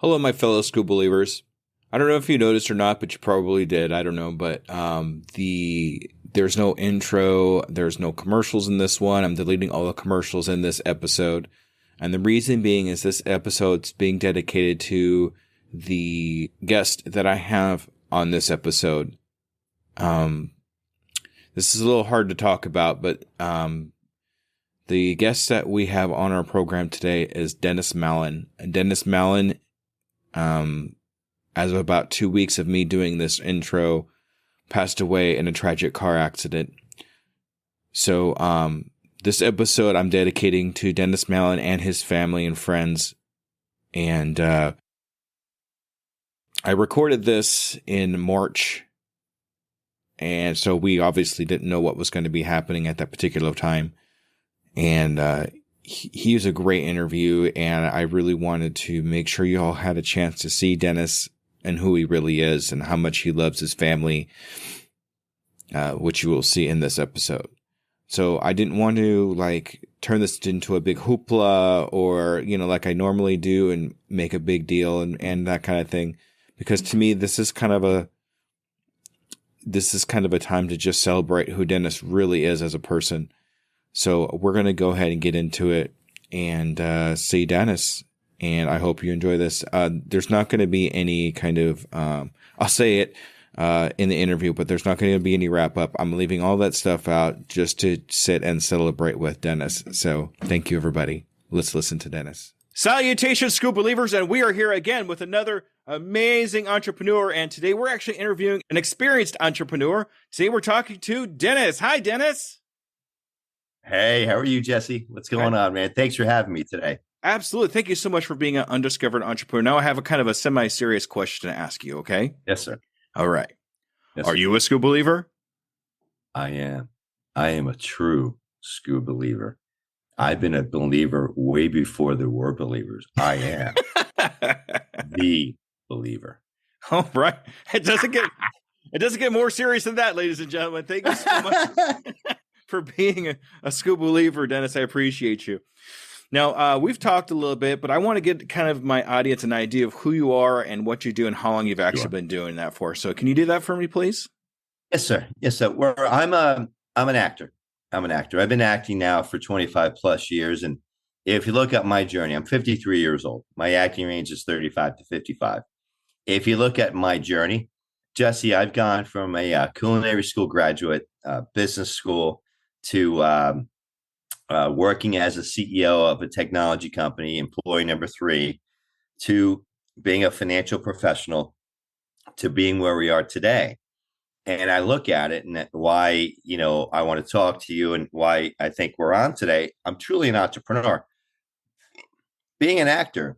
Hello, my fellow school believers. I don't know if you noticed or not, but you probably did. I don't know, but there's no intro, there's no commercials in this one. I'm deleting all the commercials in this episode, and the reason being is this episode's being dedicated to the guest that I have on this episode. This is a little hard to talk about, but the guest that we have on our program today is Dennis Mallen, and Dennis Mallen. As of about 2 weeks of me doing this intro, passed away in a tragic car accident. So, this episode I'm dedicating to Dennis Mallen and his family and friends. And, I recorded this in March. And so we obviously didn't know what was going to be happening at that particular time. And, he was a great interview, and I really wanted to make sure you all had a chance to see Dennis and who he really is and how much he loves his family, which you will see in this episode. So I didn't want to turn this into a big hoopla or, like I normally do and make a big deal and that kind of thing. Because to me, this is kind of a time to just celebrate who Dennis really is as a person. So we're going to go ahead and get into it and see Dennis. And I hope you enjoy this. There's not going to be any kind of, I'll say it in the interview, but there's not going to be any wrap up. I'm leaving all that stuff out just to sit and celebrate with Dennis. So thank you, everybody. Let's listen to Dennis. Salutations, school believers. And we are here again with another amazing entrepreneur. And today we're actually interviewing an experienced entrepreneur. Today we're talking to Dennis. Hi, Dennis. Hey, how are you, Jesse? What's going on, man? Thanks for having me today. Absolutely. Thank you so much for being an undiscovered entrepreneur. Now I have a kind of a semi-serious question to ask you, okay? Yes, sir. All right. Yes, are sir. you a school believer? I am. I am a true school believer. I've been a believer way before there were believers. I am the believer. All right. It doesn't get more serious than that, ladies and gentlemen. Thank you so much for being a school believer, Dennis. I appreciate you. Now, we've talked a little bit, but I want to get kind of my audience an idea of who you are and what you do and how long you've actually been doing that for. So can you do that for me, please? Yes, sir. Yes, sir. I'm an actor. I'm an actor. I've been acting now for 25 plus years. And if you look at my journey, I'm 53 years old. My acting range is 35 to 55. If you look at my journey, Jesse, I've gone from a culinary school graduate, business school, to working as a CEO of a technology company, employee number 3, to being a financial professional, to being where we are today. And I look at it and why, I want to talk to you and why I think we're on today. I'm truly an entrepreneur. Being an actor,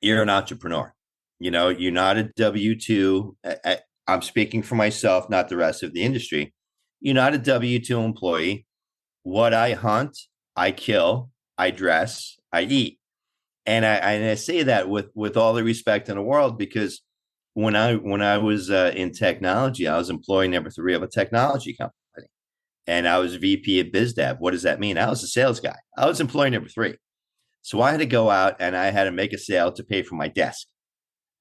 you're an entrepreneur. You're not a W-2. I'm speaking for myself, not the rest of the industry. You're not a W-2 employee. What I hunt, I kill, I dress, I eat. And I say that with all the respect in the world, because when I was in technology, I was employee number 3 of a technology company, and I was VP of Biz Dev. What does that mean? I was a sales guy. I was employee number 3. So I had to go out and I had to make a sale to pay for my desk.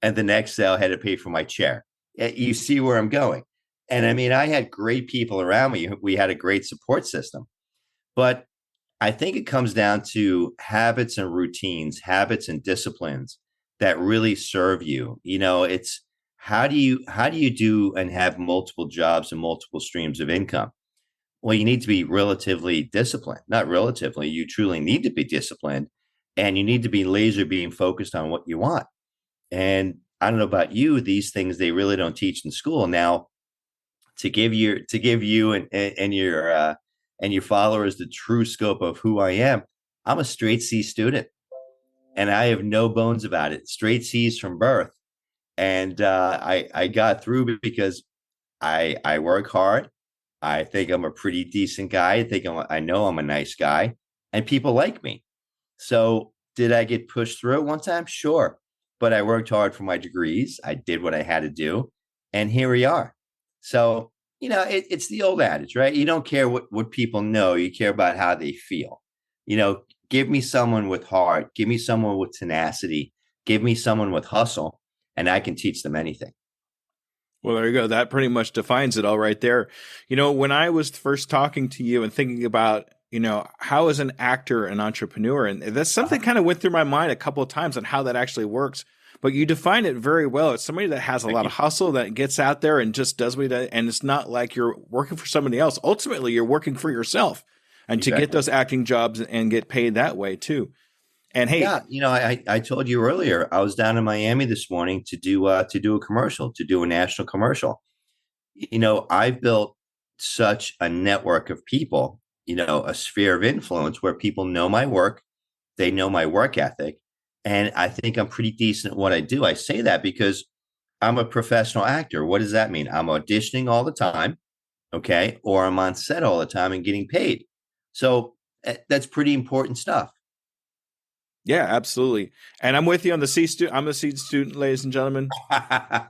And the next sale had to pay for my chair. You see where I'm going. And I mean, I had great people around me. We had a great support system. But I think it comes down to habits and routines, habits and disciplines that really serve you. It's how do you do and have multiple jobs and multiple streams of income? Well, you need to be relatively disciplined. Not relatively, you truly need to be disciplined, and you need to be laser beam focused on what you want. And I don't know about you, these things they really don't teach in school. Now, to give you and your followers the true scope of who I am, I'm a straight C student, and I have no bones about it. Straight C's from birth, and I got through because I work hard. I think I'm a pretty decent guy. I know I'm a nice guy, and people like me. So did I get pushed through it one time? Sure, but I worked hard for my degrees. I did what I had to do, and here we are. So it's the old adage, right? You don't care what people know. You care about how they feel. Give me someone with heart. Give me someone with tenacity. Give me someone with hustle, and I can teach them anything. Well, there you go. That pretty much defines it all right there. When I was first talking to you and thinking about, how is an actor an entrepreneur? And that's something kind of went through my mind a couple of times on how that actually works. But you define it very well. It's somebody that has a lot of hustle, that gets out there and just does what he does. And it's not like you're working for somebody else. Ultimately, you're working for yourself and to get those acting jobs and get paid that way too. And hey, I told you earlier, I was down in Miami this morning to do a commercial, to do a national commercial. I've built such a network of people, a sphere of influence where people know my work, they know my work ethic, and I think I'm pretty decent at what I do. I say that because I'm a professional actor. What does that mean? I'm auditioning all the time, okay, or I'm on set all the time and getting paid. So that's pretty important stuff. Yeah, absolutely. And I'm with you on the C student. I'm a C student, ladies and gentlemen,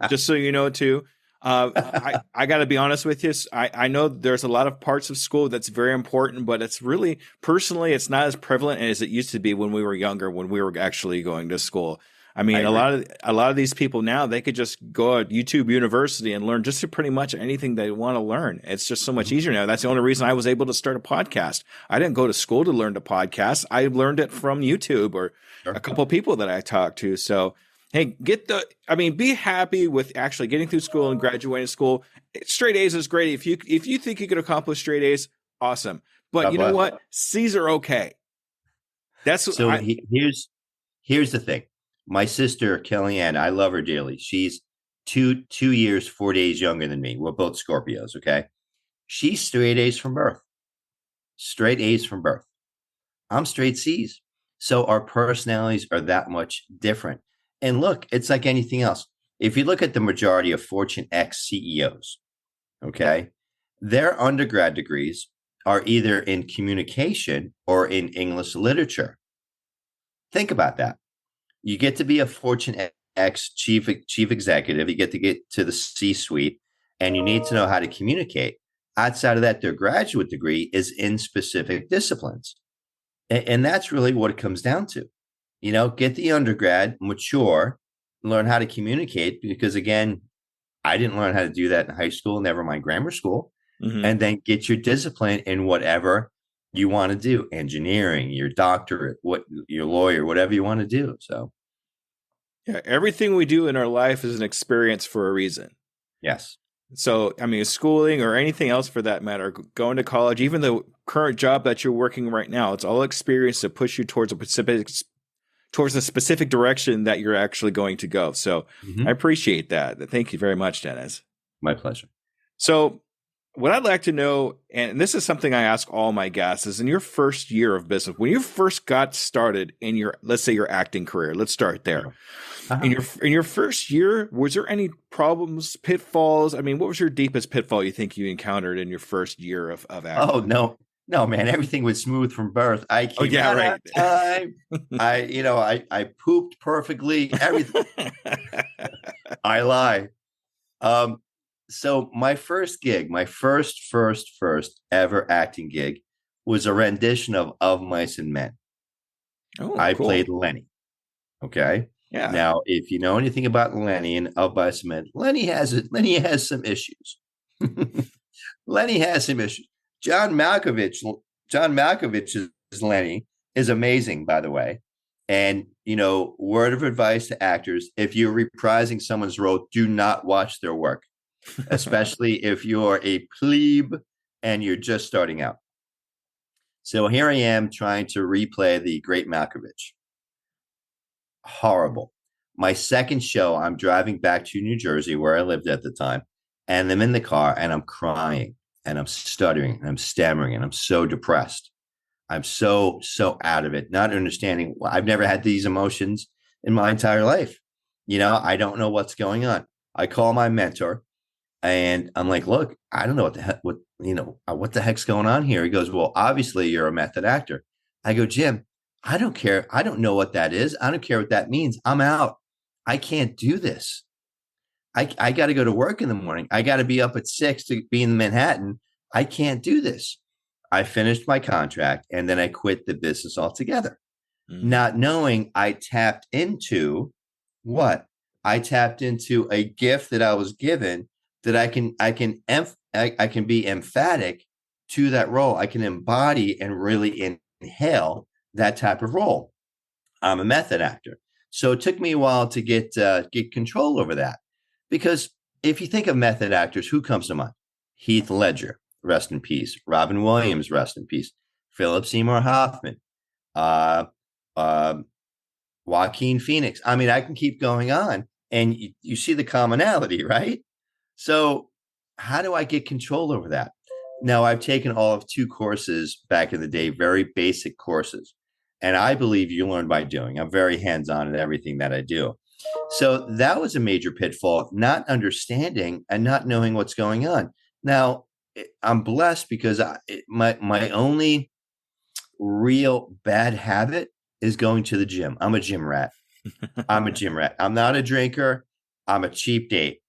just so you know, too. I got to be honest with you. I know there's a lot of parts of school that's very important, but it's really, personally, it's not as prevalent as it used to be when we were younger, when we were actually going to school. I mean, a lot of these people now, they could just go at YouTube University and learn just pretty much anything they want to learn. It's just so much easier now. That's the only reason I was able to start a podcast. I didn't go to school to learn to podcast. I learned it from YouTube or a couple of people that I talked to. So, hey, be happy with actually getting through school and graduating school. Straight A's is great. If you think you could accomplish straight A's, awesome. But you know what? C's are okay. Here's the thing. My sister, Kellyanne, I love her dearly. She's 2 years, 4 days younger than me. We're both Scorpios, okay? She's straight A's from birth. Straight A's from birth. I'm straight C's. So our personalities are that much different. And look, it's like anything else. If you look at the majority of Fortune X CEOs, okay, their undergrad degrees are either in communication or in English literature. Think about that. You get to be a Fortune X chief executive. You get to the C-suite, and you need to know how to communicate. Outside of that, their graduate degree is in specific disciplines. And that's really what it comes down to. Get the undergrad, mature, learn how to communicate, because again, I didn't learn how to do that in high school, never mind grammar school. And then get your discipline in whatever you want to do, engineering, your doctorate, your lawyer, whatever you want to do. So yeah, everything we do in our life is an experience for a reason. Yes. So, schooling or anything else for that matter, going to college, even the current job that you're working right now, it's all experience to push you towards a specific direction that you're actually going to go. So I appreciate that. Thank you very much, Dennis. My pleasure. So what I'd like to know, and this is something I ask all my guests, is in your first year of business, when you first got started in let's say your acting career, let's start there. In your first year, was there any problems, pitfalls? What was your deepest pitfall you think you encountered in your first year of acting? Oh, no, man, everything was smooth from birth. I came out on time. I pooped perfectly. Everything. I lie. So my first gig, my first ever acting gig, was a rendition of Mice and Men. Oh, I cool. played Lenny. Okay. Yeah. Now, if you know anything about Lenny and of Mice and Men, Lenny has some issues. Lenny has some issues. John Malkovich's Lenny is amazing, by the way. And, word of advice to actors: if you're reprising someone's role, do not watch their work, especially if you're a plebe and you're just starting out. So here I am trying to replay the great Malkovich. Horrible. My second show, I'm driving back to New Jersey, where I lived at the time, and I'm in the car and I'm crying and I'm stuttering and I'm stammering and I'm so depressed. I'm so out of it, not understanding. I've never had these emotions in my entire life. I don't know what's going on. I call my mentor and I'm like, look, I don't know what the heck's going on here. He goes, well, obviously you're a method actor. I go, Jim, I don't care. I don't know what that is. I don't care what that means. I'm out. I can't do this. I got to go to work in the morning. I got to be up at 6 to be in Manhattan. I can't do this. I finished my contract and then I quit the business altogether, not knowing I tapped into what? I tapped into a gift that I was given that I can be emphatic to that role. I can embody and really inhale that type of role. I'm a method actor. So it took me a while to get control over that. Because if you think of method actors, who comes to mind? Heath Ledger, rest in peace. Robin Williams, rest in peace. Philip Seymour Hoffman, uh, uh, Joaquin Phoenix. I mean, I can keep going on, and you see the commonality, right? So, how do I get control over that? Now, I've taken all of 2 courses back in the day, very basic courses. And I believe you learn by doing. I'm very hands on in everything that I do. So that was a major pitfall, not understanding and not knowing what's going on. Now, I'm blessed because my only real bad habit is going to the gym. I'm a gym rat. I'm a gym rat. I'm not a drinker. I'm a cheap date.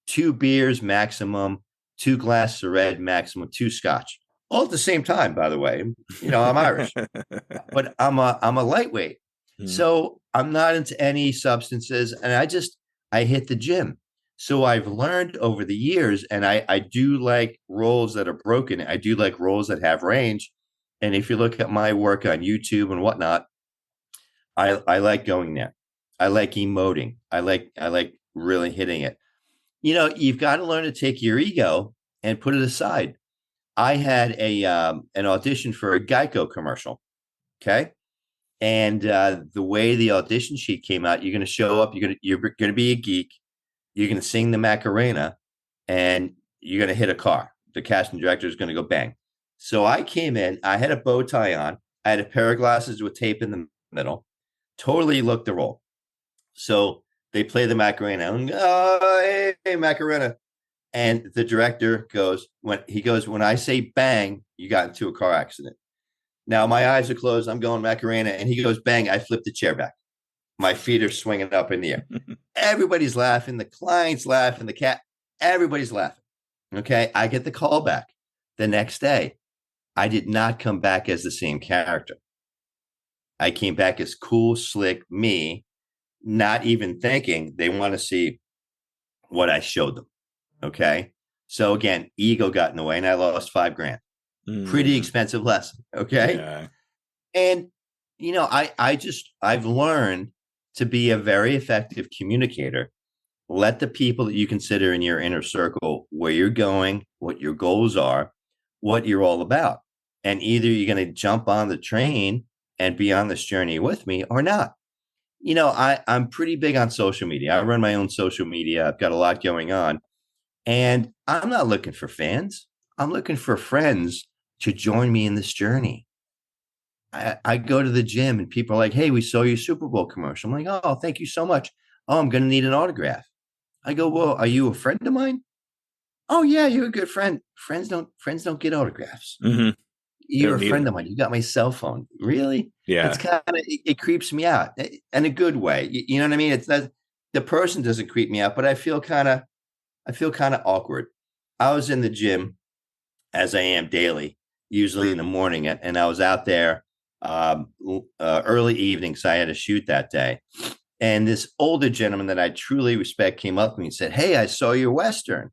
2 beers maximum, 2 glasses of red maximum, 2 scotch. All at the same time, by the way. I'm Irish, but I'm a lightweight. So I'm not into any substances, and I hit the gym. So I've learned over the years, and I do like roles that are broken. I do like roles that have range. And if you look at my work on YouTube and whatnot, I like going there. I like emoting. I like really hitting it. You've got to learn to take your ego and put it aside. I had an audition for a Geico commercial. Okay. And the way the audition sheet came out, you're going to show up, you're going to be a geek, you're going to sing the Macarena, and you're going to hit a car. The casting director is going to go bang. So I came in, I had a bow tie on, I had a pair of glasses with tape in the middle, totally looked the role. So they play the Macarena, and hey, Macarena. And the director goes, when I say bang, you got into a car accident. Now my eyes are closed. I'm going Macarena, and he goes bang. I flip the chair back. My feet are swinging up in the air. Everybody's laughing. The client's laughing. The cat. Everybody's laughing. Okay, I get the call back the next day. I did not come back as the same character. I came back as cool, slick me, not even thinking they want to see what I showed them. Okay, so again, ego got in the way, and I lost $5,000. Pretty expensive lesson. Okay. Yeah. And, I've learned to be a very effective communicator. Let the people that you consider in your inner circle where you're going, what your goals are, what you're all about. And either you're going to jump on the train and be on this journey with me or not. I'm pretty big on social media. I run my own social media. I've got a lot going on. And I'm not looking for fans. I'm looking for friends to join me in this journey. I go to the gym and people are like, hey, we saw your Super Bowl commercial. I'm like, oh, thank you so much. Oh, I'm going to need an autograph. I go, well, are you a friend of mine? Oh, yeah, you're a good friend. Friends don't get autographs. Mm-hmm. You're a friend of mine. You got my cell phone. Really? Yeah. It's kind of, it creeps me out in a good way. You know what I mean? It's not, the person doesn't creep me out, but I feel kind of awkward. I was in the gym as I am daily, usually in the morning, and I was out there early evening, so I had to shoot that day. And this older gentleman that I truly respect came up to me and said, hey, I saw your Western.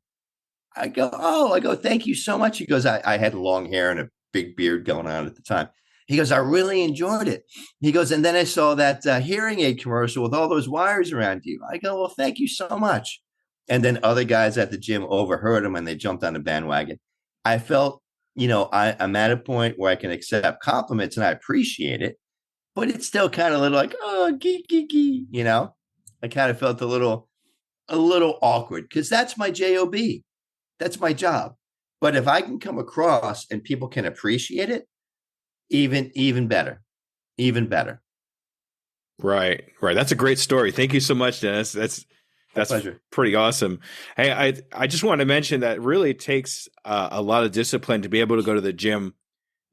I go, thank you so much. He goes, I had long hair and a big beard going on at the time. He goes, I really enjoyed it. He goes, and then I saw that hearing aid commercial with all those wires around you. I go, well, thank you so much. And then other guys at the gym overheard him and they jumped on the bandwagon. I felt, I'm at a point where I can accept compliments and I appreciate it, but it's still kind of a little like, oh, geek. I kind of felt a little awkward because that's my job. That's my job. But if I can come across and people can appreciate it, even better. Right. That's a great story. Thank you so much, Dennis. That's pleasure. Pretty awesome. Hey, I just want to mention that it really takes a lot of discipline to be able to go to the gym,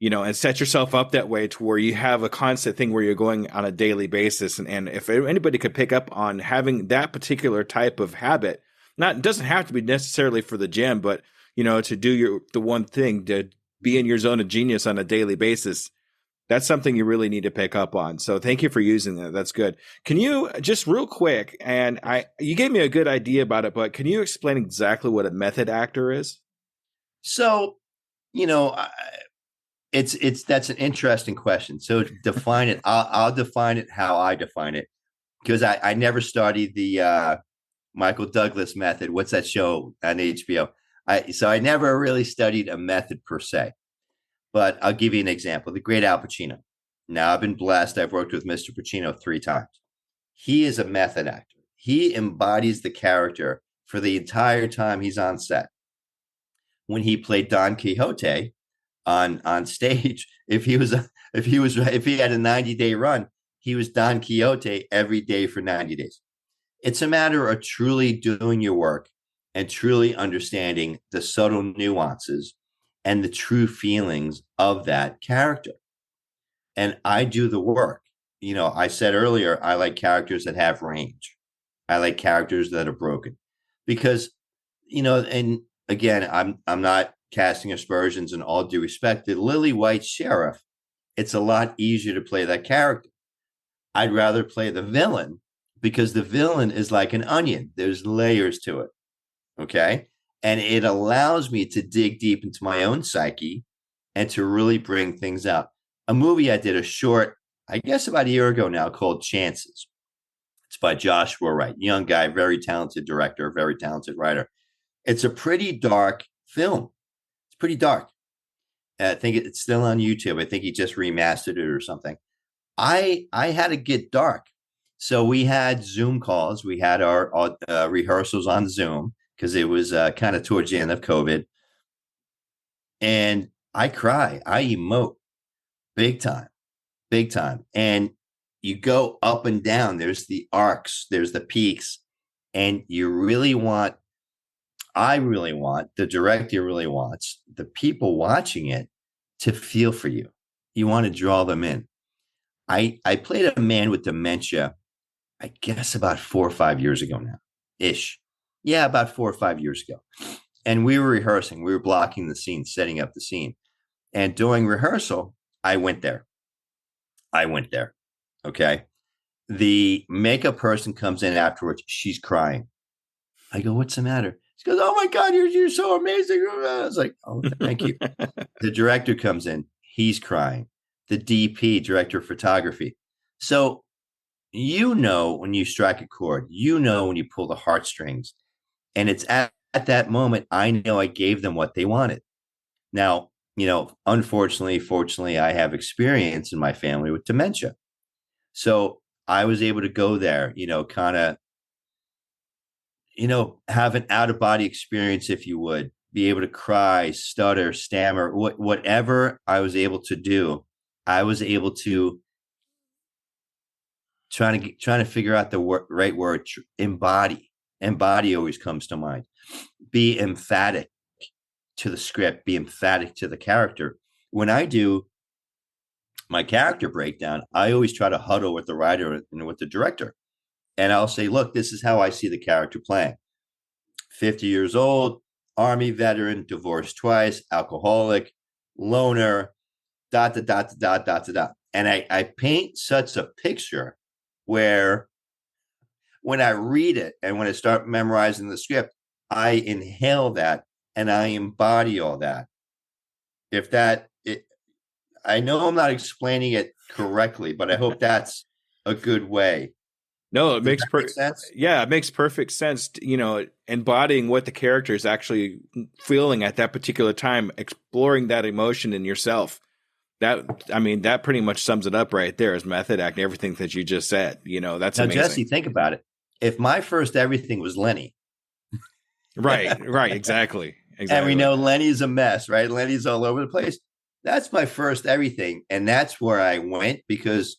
and set yourself up that way to where you have a constant thing where you're going on a daily basis. And if anybody could pick up on having that particular type of habit, it doesn't have to be necessarily for the gym, but to do the one thing, to be in your zone of genius on a daily basis, That's something you really need to pick up on. So thank you for using that. That's good. Can you just real quick, and you gave me a good idea about it, but can you explain exactly what a method actor is? So, you know, it's that's an interesting question. So define it. I'll define it how I define it, because I never studied the Michael Douglas method. What's that show on HBO? So I never really studied a method per se, but I'll give you an example. The great Al Pacino. Now I've been blessed. I've worked with Mr. Pacino 3 times. He is a method actor. He embodies the character for the entire time he's on set. When he played Don Quixote on stage, if he had a 90-day run, he was Don Quixote every day for 90 days. It's a matter of truly doing your work and truly understanding the subtle nuances and the true feelings of that character. And I do the work. You know, I said earlier, I like characters that have range. I like characters that are broken because, you know, and again, I'm not casting aspersions in all due respect. The Lily White Sheriff, it's a lot easier to play that character. I'd rather play the villain because the villain is like an onion. There's layers to it. Okay. And it allows me to dig deep into my own psyche and to really bring things out. A movie I did a short, I guess about a year ago now, called Chances. It's by Joshua Wright, young guy, very talented director, very talented writer. It's a pretty dark film. It's pretty dark. I think it's still on YouTube. I think he just remastered it or something. I had to get dark. So we had Zoom calls. We had our rehearsals on Zoom because it was kind of towards the end of COVID. And I cry. I emote big time, big time. And you go up and down. There's the arcs. There's the peaks. And you really want, I really want, the director really wants the people watching it to feel for you. You want to draw them in. I played a man with dementia, I guess about 4 or 5 years ago now, ish. Yeah, about 4 or 5 years ago. And we were rehearsing. We were blocking the scene, setting up the scene. And during rehearsal, I went there. Okay. The makeup person comes in afterwards. She's crying. I go, what's the matter? She goes, oh my God, you're so amazing. I was like, oh, thank you. The director comes in. He's crying. The DP, director of photography. So, you know, when you strike a chord, you know, when you pull the heartstrings. And it's at that moment, I know I gave them what they wanted. Now, you know, unfortunately, fortunately, I have experience in my family with dementia. So I was able to go there, you know, kind of, you know, have an out of body experience, if you would, be able to cry, stutter, stammer, whatever I was able to do. I was able to trying to figure out the right word. Embody always comes to mind. Be emphatic to the script. Be emphatic to the character. When I do my character breakdown, I always try to huddle with the writer and with the director, and I'll say, "Look, this is how I see the character playing. 50 years old, Army veteran, divorced twice, alcoholic, loner, dot, dot, dot, dot, dot, dot, dot." And I paint such a picture where when I read it and when I start memorizing the script, I inhale that and I embody all that. If that, I know I'm not explaining it correctly, but I hope that's a good way. No, it Does makes that make sense? yeah, it makes perfect sense. You know, embodying what the character is actually feeling at that particular time, exploring that emotion in yourself. That, I mean, that pretty much sums it up right there as method acting, everything that you just said. You know, that's Now, amazing. Jesse, think about it. If my first everything was Lenny, Right, exactly. and we know Lenny's a mess, right? Lenny's all over the place. That's my first everything. And that's where I went because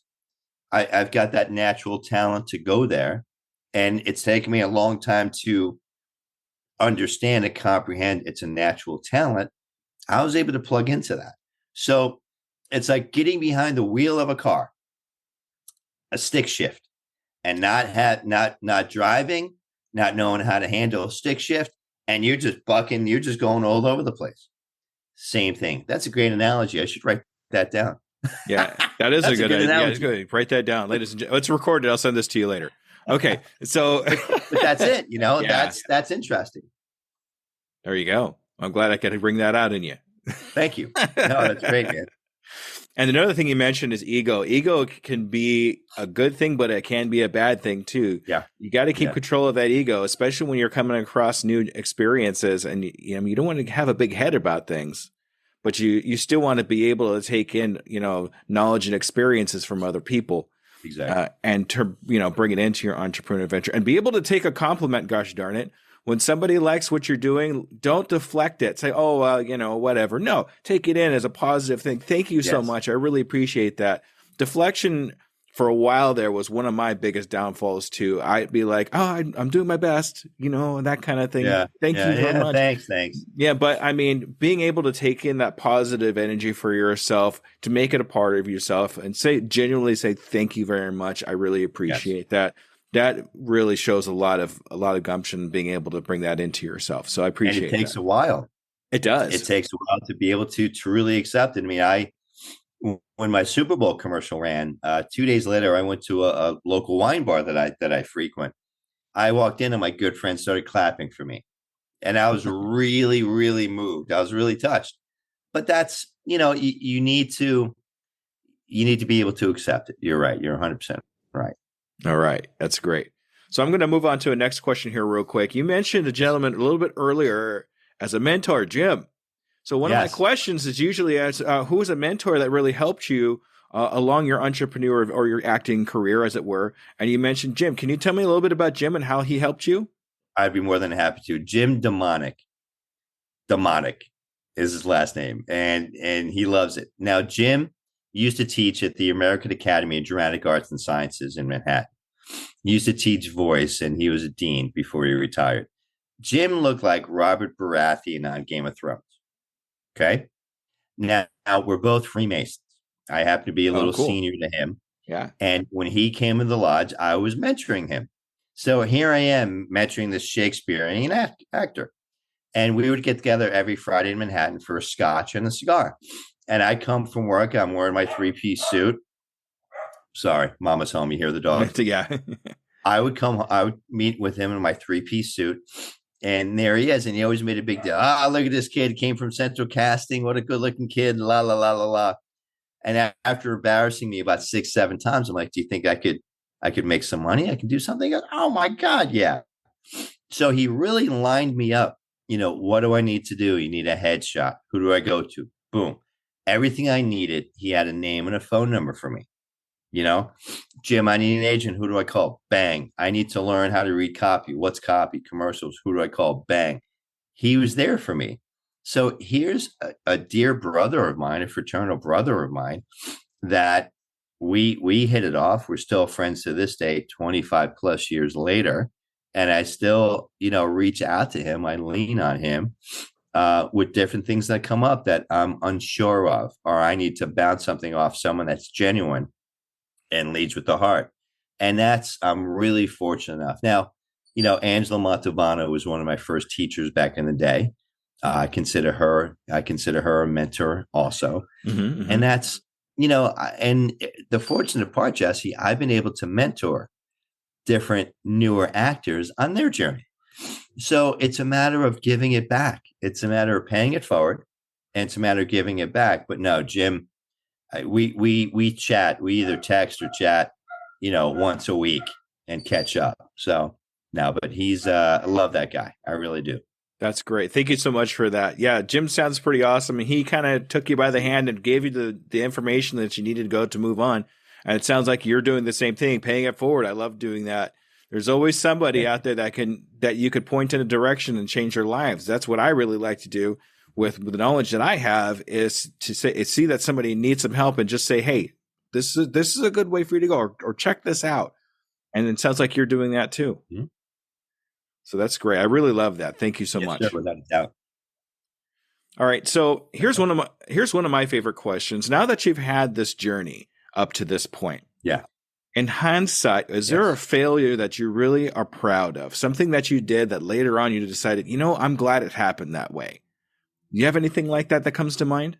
I've got that natural talent to go there. And it's taken me a long time to understand and comprehend it's a natural talent. I was able to plug into that. So it's like getting behind the wheel of a car, a stick shift, and not driving, not knowing how to handle a stick shift, and you're just bucking, you're just going all over the place. Same thing. That's a great analogy. I should write that down. Yeah, that is a That's a good good idea. Yeah, it's analogy. good. Write that down, ladies and gentlemen. Let's record it. I'll send this to you later. Okay, so But that's it. yeah, That's interesting. there you go. I'm glad I could bring that out in you. Thank you. No, that's great, man. And another thing you mentioned is ego. Ego can be a good thing, but it can be a bad thing too. Yeah. You got to keep Yeah. control of that ego, especially when you're coming across new experiences, and you don't want to have a big head about things, but you still want to be able to take in knowledge and experiences from other people, Exactly. and to bring it into your entrepreneur venture and be able to take a compliment. Gosh darn it. When somebody likes what you're doing, don't deflect it. Say, oh, well, whatever. No, take it in as a positive thing. Thank you so Yes. much. I really appreciate that. Deflection for a while there was one of my biggest downfalls too. I'd be like, oh, I'm doing my best, that kind of thing. Yeah. Thank you very much. Thanks. Yeah, but I mean, being able to take in that positive energy for yourself, to make it a part of yourself, and genuinely say thank you very much. I really appreciate that. That really shows a lot of gumption, being able to bring that into yourself. So I appreciate it. And it takes a while. It does. It takes a while to be able to truly accept it. I mean, when my Super Bowl commercial ran, 2 days later, I went to a local wine bar that I frequent. I walked in and my good friend started clapping for me. And I was really, really moved. I was really touched. But that's, you need to be able to accept it. You're right. You're 100% right. All right. That's great. So I'm going to move on to a next question here real quick. You mentioned a gentleman a little bit earlier as a mentor, Jim. So one of my questions is usually as who was a mentor that really helped you along your entrepreneur or your acting career, as it were? And you mentioned Jim. Can you tell me a little bit about Jim and how he helped you? I'd be more than happy to. Jim Demonic is his last name, and he loves it. Now, Jim used to teach at the American Academy of Dramatic Arts and Sciences in Manhattan. He used to teach voice, and he was a dean before he retired. Jim looked like Robert Baratheon on Game of Thrones. Okay. Now we're both Freemasons. I happen to be a little senior to him. Yeah. And when he came in the lodge, I was mentoring him. So here I am mentoring this Shakespearean actor. And we would get together every Friday in Manhattan for a scotch and a cigar. And I come from work. I'm wearing my 3-piece suit. Sorry, Mama's home. You hear the dog? Yeah. I would meet with him in my 3-piece suit. And there he is. And he always made a big deal. Look at this kid. Came from Central Casting. What a good looking kid. La, la, la, la, la. And after embarrassing me about 6-7 times, I'm like, do you think I could make some money? I can do something. Goes, oh my God. Yeah. So he really lined me up. What do I need to do? You need a headshot. Who do I go to? Boom. Everything I needed. He had a name and a phone number for me. Jim, I need an agent. Who do I call? Bang. I need to learn how to read copy. What's copy? Commercials. Who do I call? Bang. He was there for me. So here's a dear brother of mine, a fraternal brother of mine, that we hit it off. We're still friends to this day, 25 plus years later. And I still, reach out to him. I lean on him with different things that come up that I'm unsure of, or I need to bounce something off someone that's genuine and leads with the heart. And I'm really fortunate enough. Now, Angela Montalbano was one of my first teachers back in the day. I consider her a mentor also. Mm-hmm, mm-hmm. And that's, and the fortunate part, Jesse, I've been able to mentor different newer actors on their journey. So it's a matter of giving it back. It's a matter of paying it forward, and it's a matter of giving it back. But no, Jim, we chat. We either text or chat, once a week and catch up. So no, but I love that guy. I really do. That's great. Thank you so much for that. Yeah, Jim sounds pretty awesome. And he kind of took you by the hand and gave you the information that you needed to go to move on. And it sounds like you're doing the same thing, paying it forward. I love doing that. There's always somebody out there that you could point in a direction and change their lives. That's what I really like to do with the knowledge that I have, is to see that somebody needs some help and just say, hey, this is a good way for you to go, or check this out. And it sounds like you're doing that too. Mm-hmm. So that's great. I really love that. Thank you so much. Sure, without a doubt. All right. So here's one of my favorite questions. Now that you've had this journey up to this point. Yeah. In hindsight, is there a failure that you really are proud of? Something that you did that later on you decided, I'm glad it happened that way. Do you have anything like that comes to mind?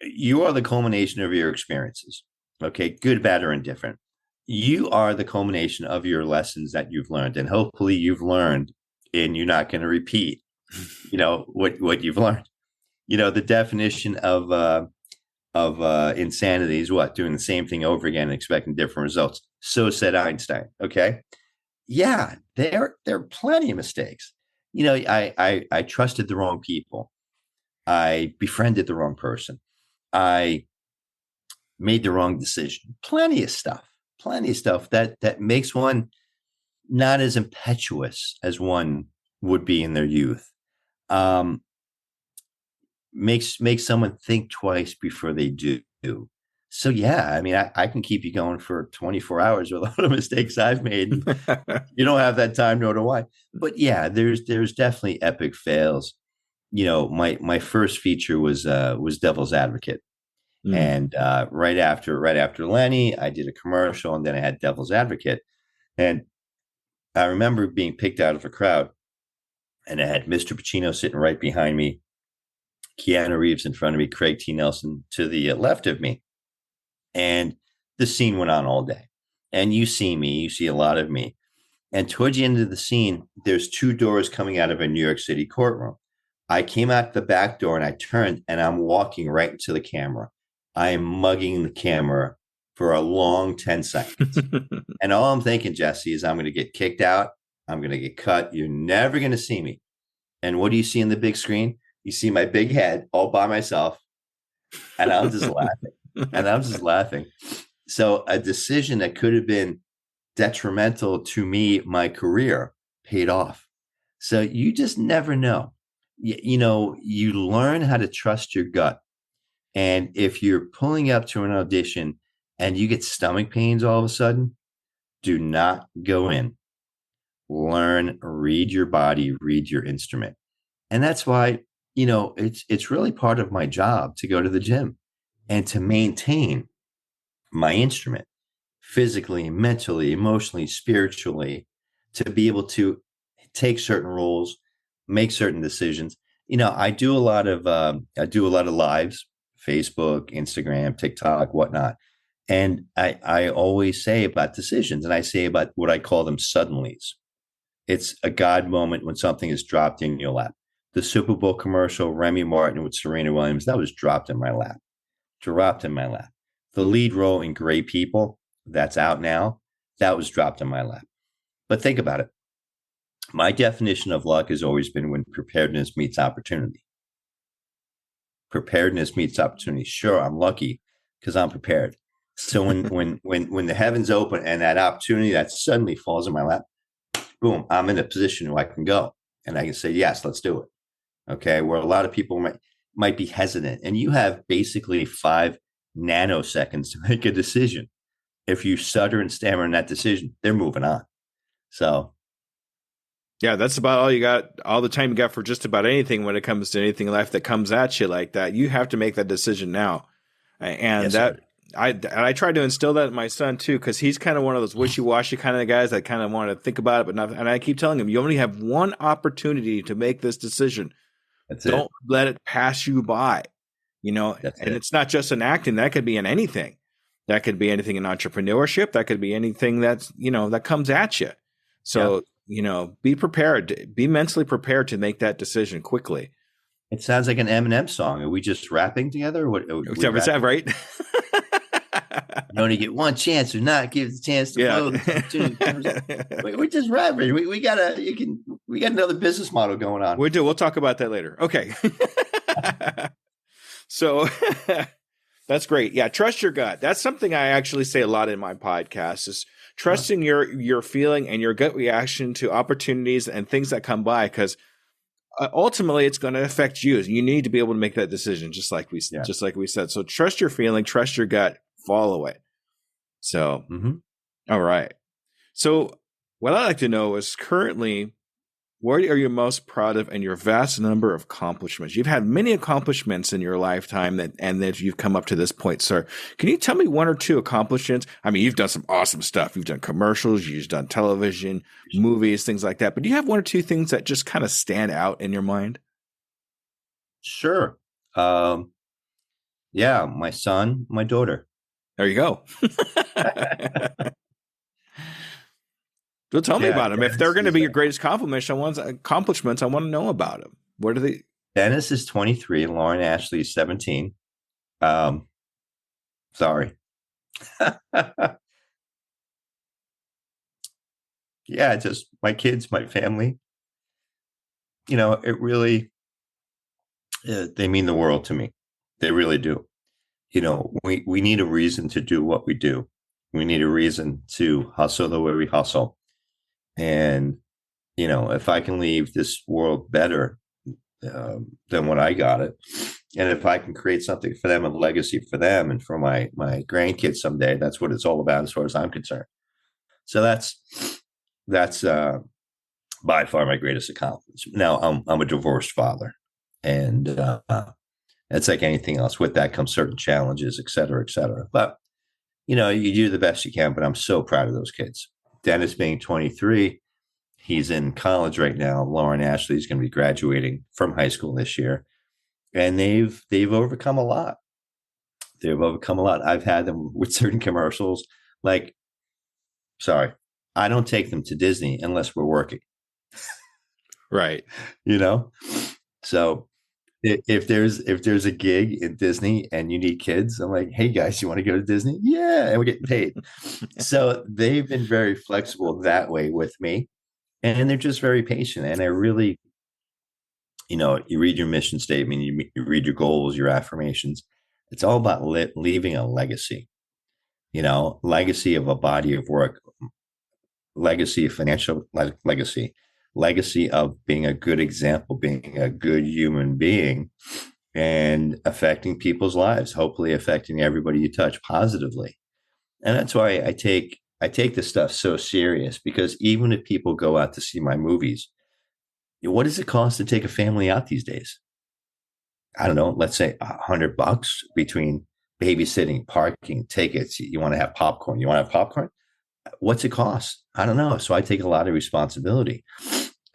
You are the culmination of your experiences. Okay, good, bad, or indifferent. You are the culmination of your lessons that you've learned, and hopefully you've learned, and you're not going to repeat, what you've learned. The definition of insanity is what? Doing the same thing over again and expecting different results. So said Einstein. Okay. Yeah, there are plenty of mistakes. I trusted the wrong people. I befriended the wrong person. I made the wrong decision. Plenty of stuff that makes one not as impetuous as one would be in their youth. Um, makes someone think twice before they do. So yeah, I mean, I can keep you going for 24 hours with a lot of mistakes I've made. You don't have that time, nor do I. But yeah, there's definitely epic fails. My first feature was Devil's Advocate. Mm. And right after Lenny, I did a commercial, and then I had Devil's Advocate. And I remember being picked out of a crowd, and I had Mr. Pacino sitting right behind me, Keanu Reeves in front of me, Craig T. Nelson to the left of me. And the scene went on all day. And you see a lot of me. And towards the end of the scene, there's two doors coming out of a New York City courtroom. I came out the back door and I turned and I'm walking right into the camera. I am mugging the camera for a long 10 seconds. And all I'm thinking, Jesse, is I'm going to get kicked out. I'm going to get cut. You're never going to see me. And what do you see in the big screen? You see my big head all by myself. And I'm just laughing. So a decision that could have been detrimental to me, my career, paid off. So you just never know. You learn how to trust your gut. And if you're pulling up to an audition and you get stomach pains all of a sudden, do not go in. Learn, read your body, read your instrument. And that's why, it's really part of my job to go to the gym and to maintain my instrument physically, mentally, emotionally, spiritually, to be able to take certain roles, make certain decisions. I do a lot of lives, Facebook, Instagram, TikTok, whatnot. And I always say about decisions, and I say about what I call them suddenlies. It's a God moment when something is dropped in your lap. The Super Bowl commercial, Remy Martin with Serena Williams, that was dropped in my lap. Dropped in my lap. The lead role in Great People, that's out now, that was dropped in my lap. But think about it. My definition of luck has always been when preparedness meets opportunity. Preparedness meets opportunity. Sure, I'm lucky because I'm prepared. So when the heavens open and that opportunity that suddenly falls in my lap, boom, I'm in a position where I can go and I can say, yes, let's do it. Okay. Where a lot of people might be hesitant, and you have basically 5 nanoseconds to make a decision. If you stutter and stammer in that decision, they're moving on. So Yeah, that's about all you got, all the time you got for just about anything when it comes to anything in life that comes at you like that. You have to make that decision now. And yes, I try to instill that in my son too, because he's kind of one of those wishy-washy kind of guys that kind of want to think about it, but not. And I keep telling him, you only have one opportunity to make this decision. Don't let it pass you by. It's not just in acting. That could be in anything. That could be anything in entrepreneurship. That could be anything that's, that comes at you. So, be prepared, be mentally prepared to make that decision quickly. It sounds like an Eminem song. Are we just rapping together? What? Is that right? You only get one chance, or not give the chance to blow. We're just rapping. We got another business model going on. We'll talk about that later. Okay. So that's great. Yeah, trust your gut. That's something I actually say a lot in my podcast, is trusting your feeling and your gut reaction to opportunities and things that come by, because ultimately it's going to affect you. You need to be able to make that decision, just like we said. So trust your feeling, trust your gut, follow it. So, All right. So what I'd like to know is, currently, what are you most proud of in your vast number of accomplishments? You've had many accomplishments in your lifetime that you've come up to this point, sir. Can you tell me one or two accomplishments? I mean, you've done some awesome stuff. You've done commercials, you've done television, movies, things like that. But do you have one or two things that just kind of stand out in your mind? Sure. Yeah, my son, my daughter. There you go. Well, tell me Yeah, about them. If they're Dennis going to is be your greatest accomplishments, I want to know about them. What are they? Dennis is 23, and Lauren Ashley is 17. Sorry. Yeah, just my kids, my family. It really they mean the world to me. They really do. We need a reason to do what we do. We need a reason to hustle the way we hustle. And if I can leave this world better than when I got it, and if I can create something for them, a legacy for them, and for my grandkids someday, that's what it's all about, as far as I'm concerned. So that's by far my greatest accomplishment. Now I'm a divorced father, and it's like anything else. With that comes certain challenges, et cetera, et cetera. But you do the best you can. But I'm so proud of those kids. Dennis being 23, he's in college right now. Lauren Ashley is going to be graduating from high school this year, and they've overcome a lot. They've overcome a lot. I've had them with certain commercials. Like, sorry, I don't take them to Disney unless we're working. Right. So if there's a gig in Disney and you need kids, I'm like, hey guys, you want to go to Disney? Yeah, and we're getting paid. So they've been very flexible that way with me, and they're just very patient. And I really, you read your mission statement, you read your goals, your affirmations. It's all about leaving a legacy. Legacy of a body of work, legacy of financial legacy, legacy of being a good example, being a good human being, and affecting people's lives, hopefully affecting everybody you touch positively. And that's why I take this stuff so serious, because even if people go out to see my movies, what does it cost to take a family out these days? I don't know, let's say $100 between babysitting, parking, tickets. You want to have popcorn. You want to have popcorn? What's it cost? I don't know. So I take a lot of responsibility.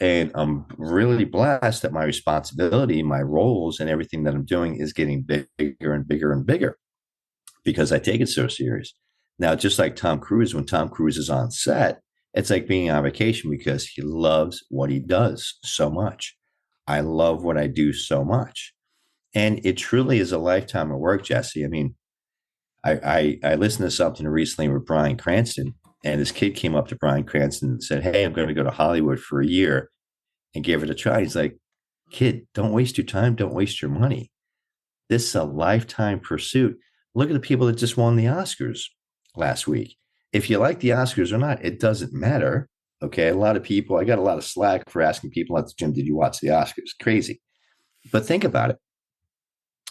And I'm really blessed that my responsibility, my roles, and everything that I'm doing is getting bigger and bigger and bigger, because I take it so serious. Now, just like Tom Cruise, when Tom Cruise is on set, it's like being on vacation, because he loves what he does so much. I love what I do so much. And it truly is a lifetime of work, Jesse. I mean, I listened to something recently with Bryan Cranston, and this kid came up to Bryan Cranston and said, hey, I'm going to go to Hollywood for a year and give it a try. He's like, kid, don't waste your time. Don't waste your money. This is a lifetime pursuit. Look at the people that just won the Oscars last week. If you like the Oscars or not, it doesn't matter. Okay. A lot of people, I got a lot of slack for asking people at the gym, did you watch the Oscars? Crazy. But think about it.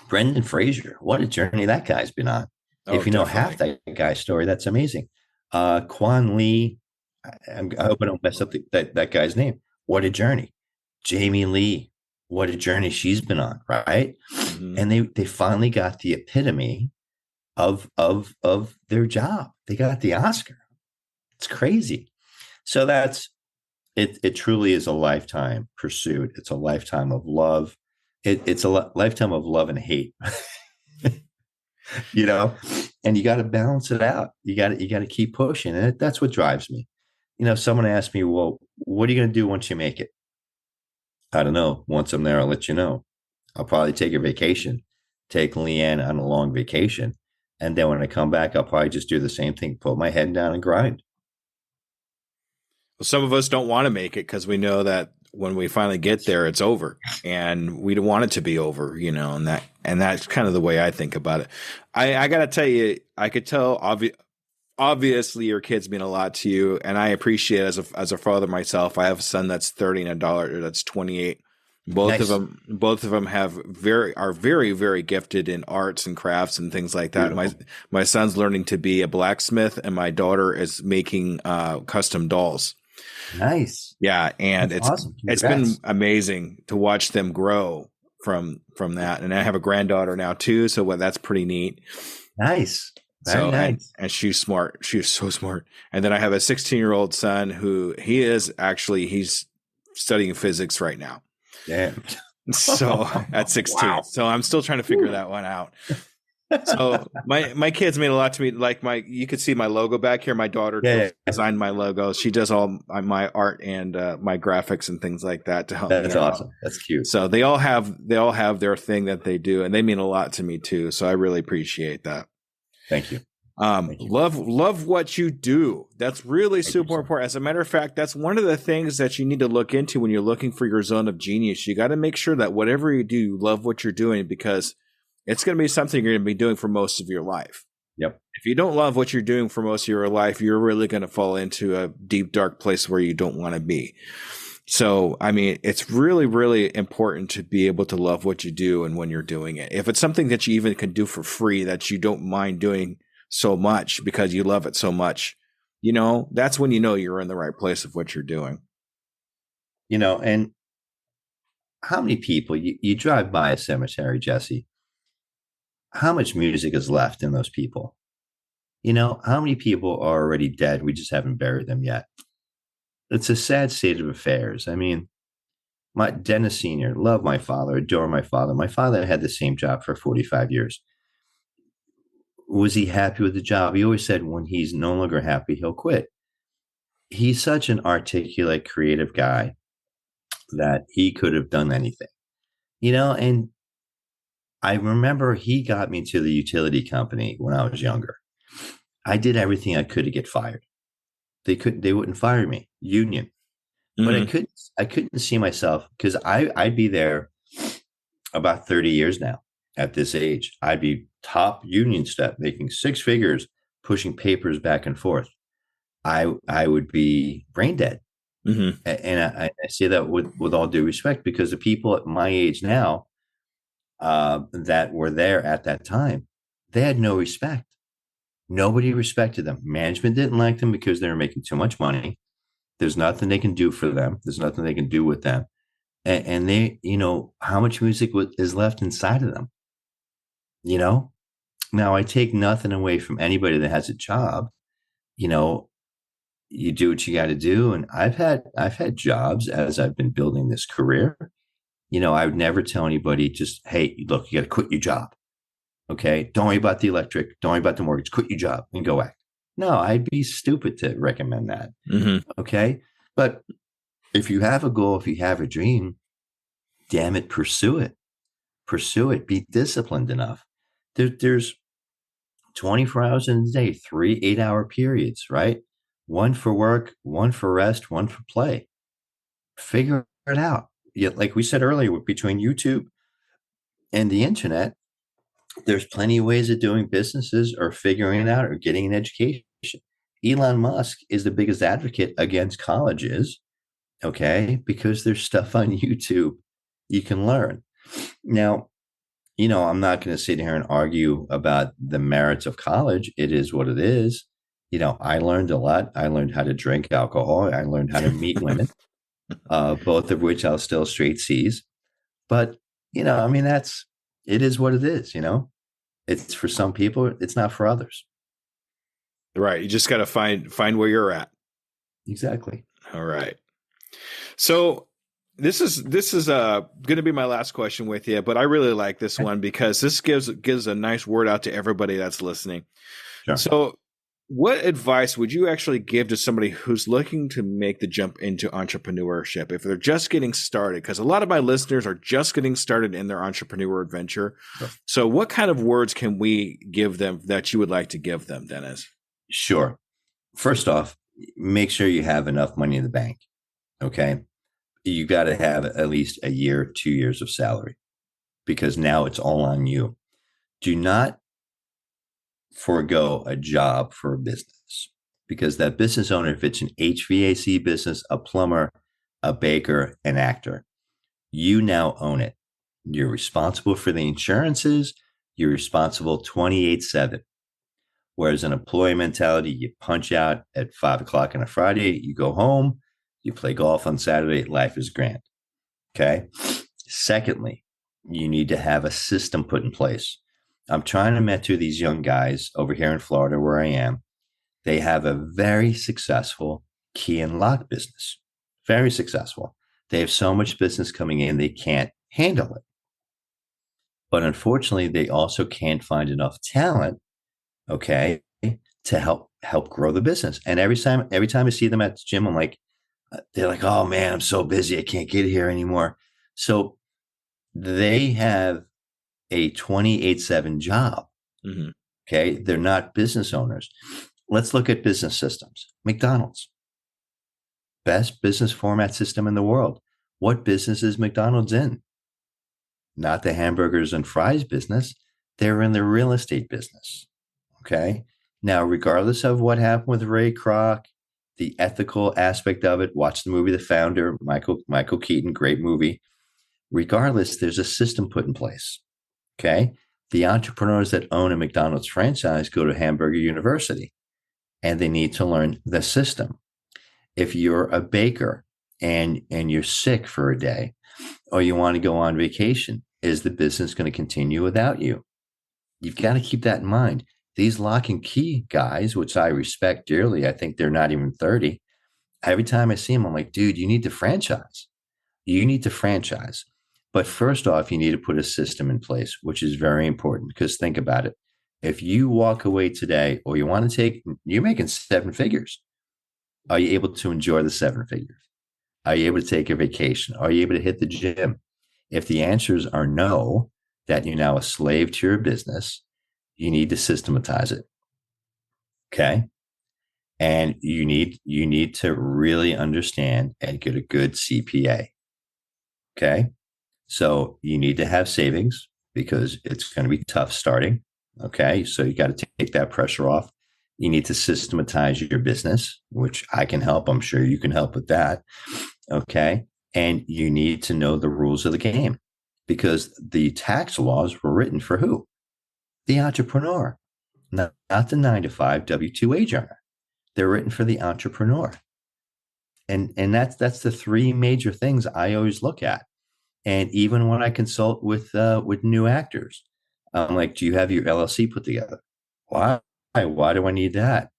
Brendan Fraser, what a journey that guy's been on. Oh, If you know definitely. half that guy's story, that's amazing. Quan Lee, I hope I don't mess up that guy's name. What a journey. Jamie Lee, what a journey she's been on, right? Mm-hmm. And they finally got the epitome of their job. They got the Oscar. It's crazy. So that's it. It truly is a lifetime pursuit. It's a lifetime of love. It's a lifetime of love and hate. you know, and you got to balance it out. You got to keep pushing, and that's what drives me. Someone asked me, well, what are you going to do once you make it? I don't know. Once I'm there, I'll let you know. I'll probably take a vacation, take Leanne on a long vacation. And then when I come back, I'll probably just do the same thing, put my head down and grind. Well, some of us don't want to make it because we know that when we finally get there, it's over, and we don't want it to be over, and that's kind of the way I think about it. I got to tell you, I could tell obviously your kids mean a lot to you, and I appreciate it as a father myself. I have a son that's 30 and a daughter that's 28. Nice. Both of them are very, very gifted in arts and crafts and things like that. My son's learning to be a blacksmith, and my daughter is making custom dolls. Nice. Yeah, and That's awesome. it's been amazing to watch them grow from that. And I have a granddaughter now too, so that's pretty neat. Nice. Very So nice. and she's smart. She's so smart. And then I have a 16-year-old son who he's studying physics right now. Damn. So at 16. Wow. So I'm still trying to figure that one out. So my kids mean a lot to me. Like you could see my logo back here. My daughter Yeah, yeah, designed my logo. She does all my art and my graphics and things like that to help me that's out. awesome. That's cute. So they all have their thing that they do, and they mean a lot to me too. So I really appreciate that. Thank you. Thank you. Love what you do. That's really Thank you, super sir. important. As a matter of fact, that's one of the things that you need to look into when you're looking for your zone of genius. You got to make sure that whatever you do, you love what you're doing, because it's going to be something you're going to be doing for most of your life. Yep. If you don't love what you're doing for most of your life, you're really going to fall into a deep, dark place where you don't want to be. So, I mean, it's really, really important to be able to love what you do and when you're doing it. If it's something that you even can do for free, that you don't mind doing so much because you love it so much, that's when you know you're in the right place of what you're doing. And how many people you drive by a cemetery, Jesse? How much music is left in those people? How many people are already dead? We just haven't buried them yet. It's a sad state of affairs. I mean, my Dennis Sr., love my father, adore my father. My father had the same job for 45 years. Was he happy with the job? He always said when he's no longer happy, he'll quit. He's such an articulate, creative guy that he could have done anything, and I remember he got me to the utility company when I was younger. I did everything I could to get fired. They wouldn't fire me, union. But I couldn't see myself, because I'd be there about 30 years now at this age. I'd be top union step, making six figures, pushing papers back and forth. I would be brain dead. And I say that with all due respect, because the people at my age now that were there at that time, they had no respect. Nobody respected them. Management didn't like them because they were making too much money. There's nothing they can do for them. There's nothing they can do with them. And they, how much music is left inside of them, Now, I take nothing away from anybody that has a job. You do what you got to do. And I've had jobs as I've been building this career. I would never tell anybody, just, hey, look, you got to quit your job. Okay. Don't worry about the electric. Don't worry about the mortgage. Quit your job and go act. No, I'd be stupid to recommend that. Okay. But if you have a goal, if you have a dream, damn it, pursue it. Pursue it. Be disciplined enough. There's 24 hours in a day, 3 8-hour periods, right? One for work, one for rest, one for play. Figure it out. Yet, like we said earlier, between YouTube and the internet, there's plenty of ways of doing businesses or figuring it out or getting an education. Elon Musk is the biggest advocate against colleges, okay, because there's stuff on YouTube you can learn. Now, I'm not going to sit here and argue about the merits of college. It is what it is. I learned a lot. I learned how to drink alcohol. I learned how to meet women, both of which I'll still straight C's. But, it is what it is, It's for some people, it's not for others. Right. You just got to find where you're at. Exactly. All right. So this is going to be my last question with you, but I really like this one because this gives a nice word out to everybody that's listening. Sure. So what advice would you actually give to somebody who's looking to make the jump into entrepreneurship if they're just getting started? Because a lot of my listeners are just getting started in their entrepreneur adventure. Sure. So what kind of words can we give them that you would like to give them, Dennis? Sure. First off, make sure you have enough money in the bank. Okay. You got to have at least a year, 2 years of salary, because now it's all on you. Do not forego a job for a business, because that business owner, if it's an HVAC business, a plumber, a baker, an actor, you now own it. You're responsible for the insurances. You're responsible 28/7. Whereas an employee mentality, you punch out at 5 o'clock on a Friday, you go home, you play golf on Saturday, life is grand. Okay. Secondly, you need to have a system put in place. I'm trying to mentor these young guys over here in Florida where I am. They have a very successful key and lock business. Very successful. They have so much business coming in, they can't handle it. But unfortunately, they also can't find enough talent, okay, to help grow the business. And every time I see them at the gym, I'm like, they're like, oh man, I'm so busy, I can't get here anymore. So they have a 28/7 job. Mm-hmm. Okay. They're not business owners. Let's look at business systems. McDonald's, best business format system in the world. What business is McDonald's in? Not the hamburgers and fries business. They're in the real estate business. Okay. Now, regardless of what happened with Ray Kroc, the ethical aspect of it, watch the movie The Founder, Michael Keaton, great movie. Regardless, there's a system put in place. Okay. The entrepreneurs that own a McDonald's franchise go to Hamburger University and they need to learn the system. If you're a baker and you're sick for a day or you want to go on vacation, is the business going to continue without you? You've got to keep that in mind. These lock and key guys, which I respect dearly, I think they're not even 30. Every time I see them, I'm like, dude, you need to franchise. You need to franchise. But first off, you need to put a system in place, which is very important because think about it. If you walk away today or you want to take, you're making 7 figures. Are you able to enjoy the 7 figures? Are you able to take a vacation? Are you able to hit the gym? If the answers are no, that you're now a slave to your business, you need to systematize it. Okay. And you need to really understand and get a good CPA. Okay. So you need to have savings because it's going to be tough starting. Okay. So you got to take that pressure off. You need to systematize your business, which I can help. I'm sure you can help with that. Okay. And you need to know the rules of the game because the tax laws were written for who? The entrepreneur, not the 9 to 5 W-2 wage earner. They're written for the entrepreneur. And that's the three major things I always look at. And even when I consult with new actors, I'm like, do you have your LLC put together? Why? Why do I need that?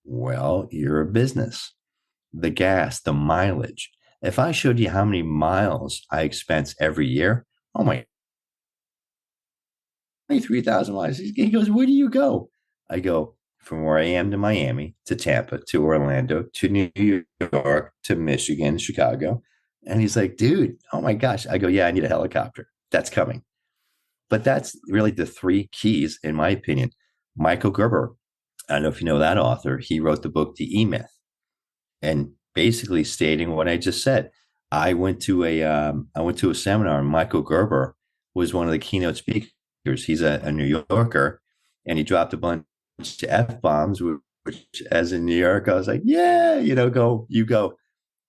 Well, you're a business. The gas, the mileage. If I showed you how many miles I expense every year, oh my, 23,000 miles. He goes, where do you go? I go from where I am to Miami, to Tampa, to Orlando, to New York, to Michigan, Chicago. And he's like, dude, oh my gosh. I go, yeah, I need a helicopter. That's coming. But that's really the three keys, in my opinion. Michael Gerber, I don't know if you know that author. He wrote the book, The E-Myth, and basically stating what I just said. I went to a seminar, and Michael Gerber was one of the keynote speakers. He's a New Yorker, and he dropped a bunch of F-bombs, which as in New York, I was like, yeah, go, you go.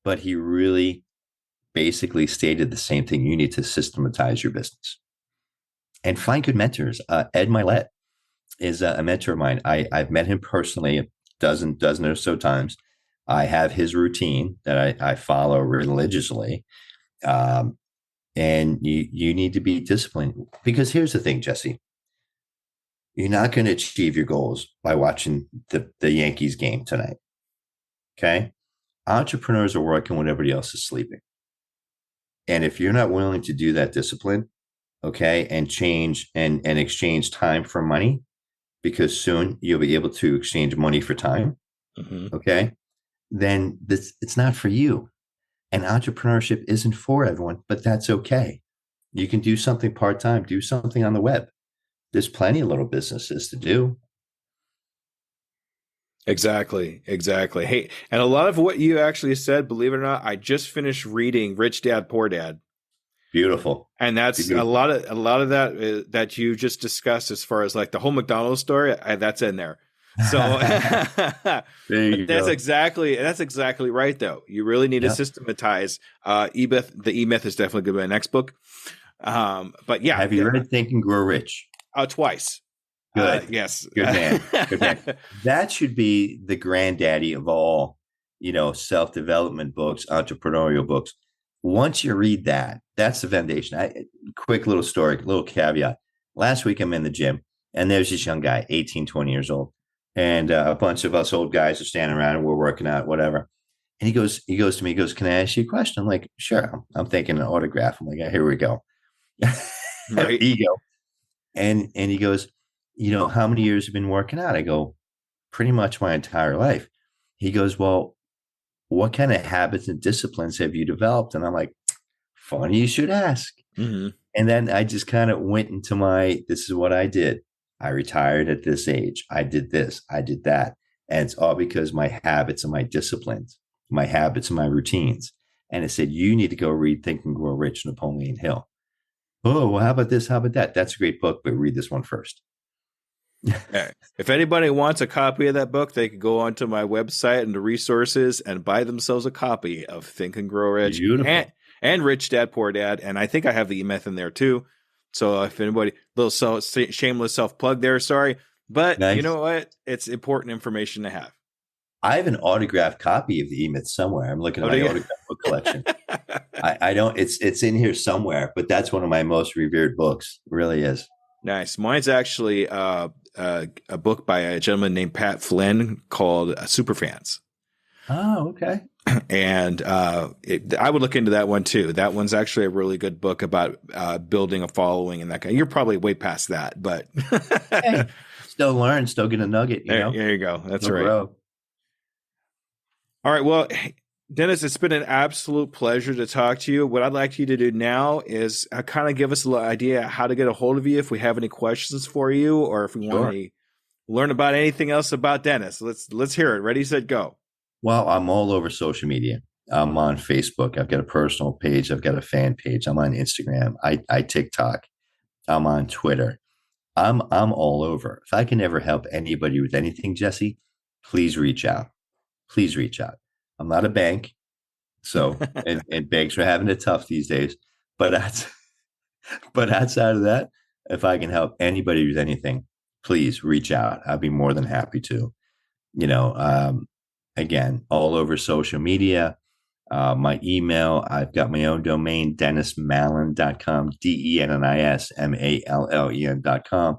But he really basically stated the same thing. You need to systematize your business and find good mentors. Ed Milet is a mentor of mine. I've met him personally a dozen or so times. I have his routine that I follow religiously. And you need to be disciplined because here's the thing, Jesse, you're not going to achieve your goals by watching the Yankees game tonight. Okay. Entrepreneurs are working when everybody else is sleeping. And if you're not willing to do that discipline, okay, and change and exchange time for money, because soon you'll be able to exchange money for time. Mm-hmm. Okay. Then it's not for you. And entrepreneurship isn't for everyone, but that's okay. You can do something part-time, do something on the web. There's plenty of little businesses to do. Exactly. Hey, and a lot of what you actually said, believe it or not, I just finished reading Rich Dad, Poor Dad. Beautiful. And that's beautiful. a lot of that that you just discussed as far as like the whole McDonald's story, that's in there. So that's exactly right though. You really need to systematize E-Myth. The E-Myth is definitely going to be my next book. But yeah. Have you read Think and Grow Rich? Twice. Good. Yes. Good man. Good man. That should be the granddaddy of all, self-development books, entrepreneurial books. Once you read that, that's the foundation. Quick little story, little caveat. Last week I'm in the gym and there's this young guy, 18, 20 years old. And a bunch of us old guys are standing around and we're working out, whatever. And he goes to me, he goes, can I ask you a question? I'm like, sure. I'm thinking an autograph. I'm like, here we go. Right. Ego. And he goes, how many years have you been working out? I go, pretty much my entire life. He goes, well, what kind of habits and disciplines have you developed? And I'm like, funny you should ask. Mm-hmm. And then I just kind of went into this is what I did. I retired at this age. I did this. I did that. And it's all because my habits and my disciplines, my habits and my routines. And it said, you need to go read Think and Grow Rich, Napoleon Hill. Oh, well, how about this? How about that? That's a great book, but read this one first. Yeah. If anybody wants a copy of that book, they could go onto my website and the resources and buy themselves a copy of Think and Grow Rich and Rich Dad Poor Dad. And I think I have the E-Myth in there too. So if anybody, little shameless self plug there, sorry, but nice. You know what? It's important information to have. I have an autographed copy of the E-Myth somewhere. I'm looking at my autograph book collection. I don't. It's in here somewhere, but that's one of my most revered books. It really is. Nice. Mine's actually a book by a gentleman named Pat Flynn called Superfans. Oh, okay. And I would look into that one too. That one's actually a really good book about building a following and that kind. You're probably way past that, but hey, still learn, still get a nugget. There you go. That's right. Grow. All right. Well, Dennis, it's been an absolute pleasure to talk to you. What I'd like you to do now is kind of give us a little idea how to get a hold of you if we have any questions for you, or if we want to learn about anything else about Dennis. Let's hear it. Ready, set, go. Well, I'm all over social media. I'm on Facebook. I've got a personal page. I've got a fan page. I'm on Instagram. I TikTok. I'm on Twitter. I'm all over. If I can ever help anybody with anything, Jesse, please reach out. Please reach out. I'm not a bank, so and banks are having it tough these days. But outside of that, if I can help anybody with anything, please reach out. I'll be more than happy to. Again, all over social media. My email, I've got my own domain, DennisMallen.com, DennisMallen.com.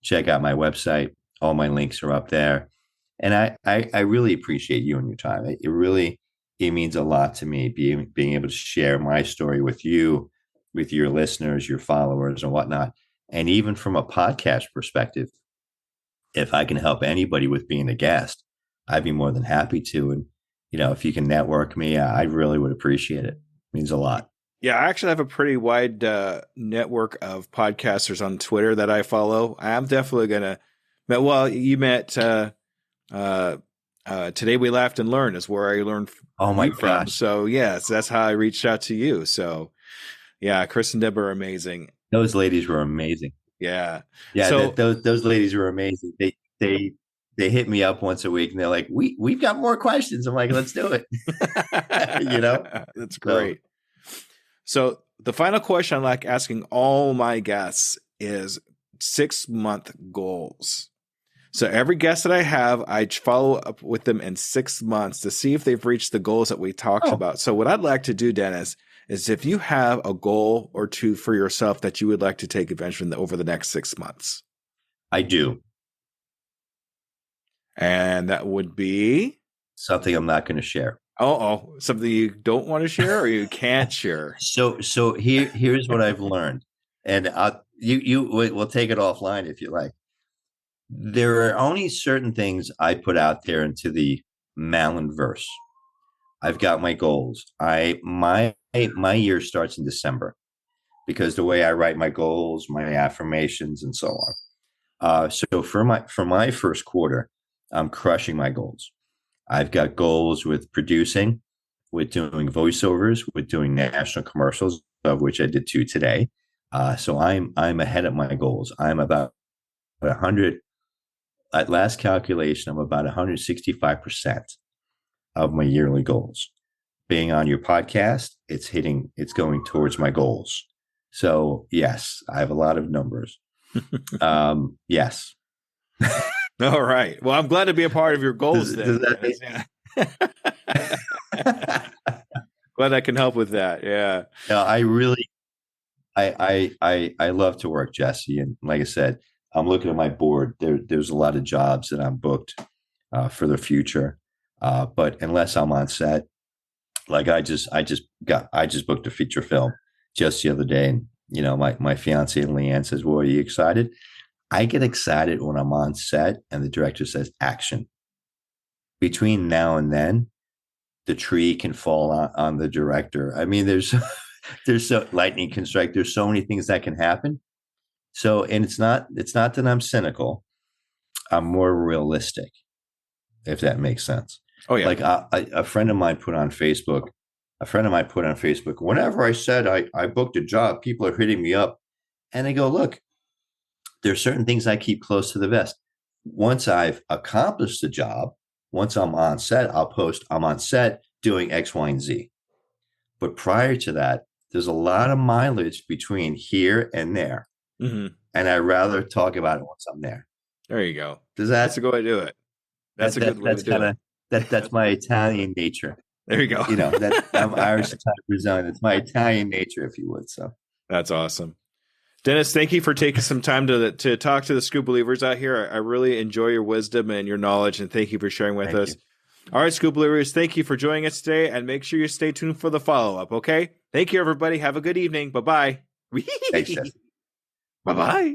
Check out my website. All my links are up there. And I really appreciate you and your time. It means a lot to me being able to share my story with you, with your listeners, your followers, and whatnot. And even from a podcast perspective, if I can help anybody with being a guest, I'd be more than happy to. And, if you can network me, I really would appreciate it. It means a lot. Yeah, I actually have a pretty wide network of podcasters on Twitter that I follow. I'm definitely going to, you met, Today We Laughed and Learned is where I learned from. So yes, that's how I reached out to you. So yeah, Chris and Deb are amazing. Those ladies were amazing. Yeah. So those ladies were amazing. They hit me up once a week and they're like, we've got more questions. I'm like, let's do it. That's great. So the final question I like asking all my guests is 6-month goals. So every guest that I have, I follow up with them in 6 months to see if they've reached the goals that we talked about. So what I'd like to do, Dennis, is if you have a goal or two for yourself that you would like to take adventure over the next 6 months. I do. And that would be? Something I'm not going to share. Something you don't want to share or you can't share? So here's what I've learned. And we'll take it offline if you like. There are only certain things I put out there into the Mallon verse. I've got my goals. My year starts in December because the way I write my goals, my affirmations, and so on. So for my first quarter, I'm crushing my goals. I've got goals with producing, with doing voiceovers, with doing national commercials, of which I did 2 today. So I'm ahead of my goals. I'm about 100. At last calculation, I'm about 165% of my yearly goals. Being on your podcast, it's going towards my goals. So yes, I have a lot of numbers. Yes. All right. Well, I'm glad to be a part of your goals. Does that glad I can help with that. Yeah. No, I love to work, Jesse. And like I said, I'm looking at my board. There's a lot of jobs that I'm booked for the future. But unless I'm on set, like I just booked a feature film just the other day, and My fiance Leanne says, well, are you excited? I get excited when I'm on set and the director says action. Between now and then, the tree can fall on the director. I mean, there's so lightning can strike. There's so many things that can happen. So, and it's not that I'm cynical. I'm more realistic, if that makes sense. Oh yeah. Like a friend of mine put on Facebook. A friend of mine put on Facebook. Whenever I said I booked a job, people are hitting me up, and I go, look, there's certain things I keep close to the vest. Once I've accomplished the job, once I'm on set, I'll post I'm on set doing X, Y, and Z. But prior to that, there's a lot of mileage between here and there. Mm-hmm. And I'd rather talk about it once I'm there. There you go. That's a good way to do it. That's a good way to do it. That's my Italian nature. There you go. That I'm Irish Italian Brazilian. It's my Italian nature, if you would. So that's awesome. Dennis, thank you for taking some time to talk to the Scoop Believers out here. I really enjoy your wisdom and your knowledge, and thank you for sharing with us. All right, Scoop Believers, thank you for joining us today, and make sure you stay tuned for the follow-up, okay? Thank you, everybody. Have a good evening. Bye-bye. Thanks, Bye-bye.